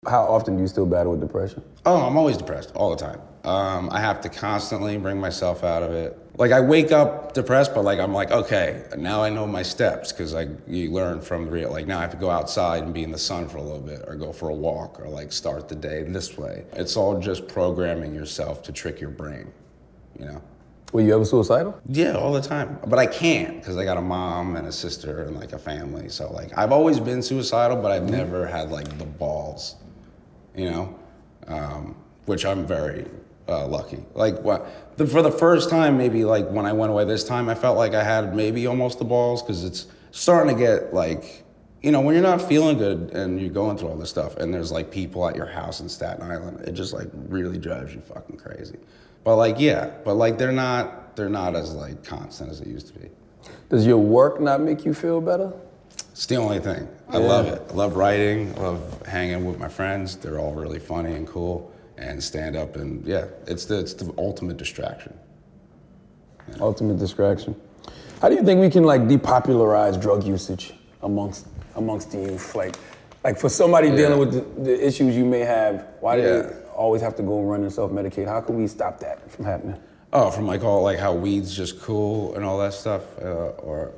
How often do you still battle with depression? Oh, I'm always depressed, all the time. I have to constantly bring myself out of it. Like, I wake up depressed, but like, I'm like, okay, now I know my steps, because like, you learn from the real, like now I have to go outside and be in the sun for a little bit, or go for a walk, or like start the day this way. It's all just programming yourself to trick your brain, you know? Were you ever suicidal? Yeah, all the time. But I can't, because I got a mom and a sister and like a family. So like, I've always been suicidal, but I've never had like the balls, you know? Which I'm very lucky. Like for the first time, maybe like when I went away this time, I felt like I had maybe almost the balls, because it's starting to get like, you know, when you're not feeling good and you're going through all this stuff and there's like people at your house in Staten Island, it just like really drives you fucking crazy. But like, yeah, but like they're not as like constant as it used to be. Does your work not make you feel better? It's the only thing. I love it. I love writing, I love hanging with my friends. They're all really funny and cool, and stand up, and yeah, it's the ultimate distraction. Yeah. Ultimate distraction. How do you think we can like depopularize drug usage amongst the youth? Like for somebody dealing with the issues you may have, why do they always have to go and run and self-medicate? How can we stop that from happening? Oh, from like all like how weed's just cool and all that stuff, or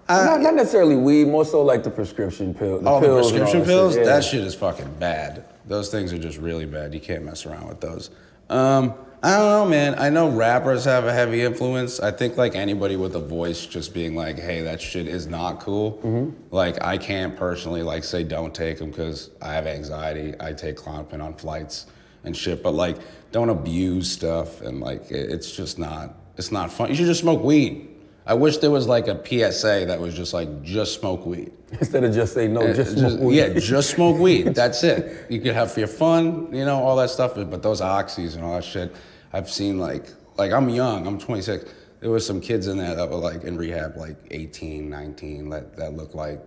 not necessarily weed, more so like the prescription pill. The prescription pills? That shit is fucking bad. Those things are just really bad. You can't mess around with those. I don't know, man. I know rappers have a heavy influence. I think like anybody with a voice just being like, hey, that shit is not cool. Mm-hmm. Like I can't personally like say don't take them because I have anxiety. I take Klonopin on flights and shit, but like don't abuse stuff, and like it's just not, it's not fun. You should just smoke weed. I wish there was like a PSA that was just like, just smoke weed. Instead of just say no, just smoke weed. Yeah, just smoke weed, that's it. You could have for your fun, you know, all that stuff, but those oxys and all that shit, I've seen like I'm young, I'm 26. There was some kids in there that were like in rehab, like 18, 19, that look like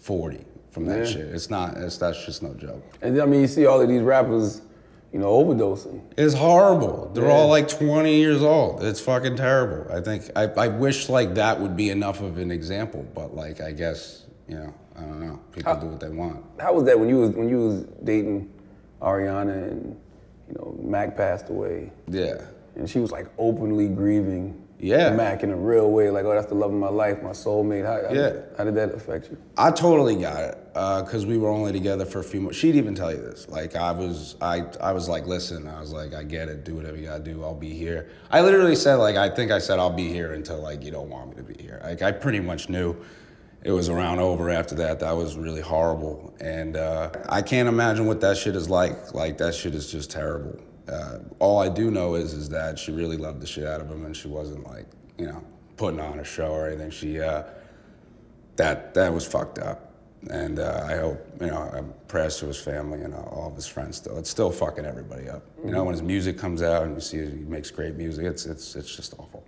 40 from that shit. That's just no joke. And I mean, you see all of these rappers, you know, overdosing. It's horrible. They're all like 20 years old. It's fucking terrible. I think, I wish like that would be enough of an example, but like, I guess, you know, I don't know. People do what they want. How was that when you was dating Ariana and, you know, Mac passed away? Yeah. And she was like openly grieving Yeah. Mac in a real way, like, oh, that's the love of my life, my soulmate. How did that affect you? I totally got it, because we were only together for a few months. She'd even tell you this. Like, I was like, listen, I was like, I get it, do whatever you gotta do, I'll be here. I literally said, like, I think I said I'll be here until, like, you don't want me to be here. Like, I pretty much knew it was around over after that. That was really horrible. And I can't imagine what that shit is like. Like, that shit is just terrible. All I do know is that she really loved the shit out of him, and she wasn't like, you know, putting on a show or anything. She, that was fucked up. And I hope, you know, I'm prayers to his family and all of his friends still. It's still fucking everybody up. You know, when his music comes out and you see he makes great music, it's just awful.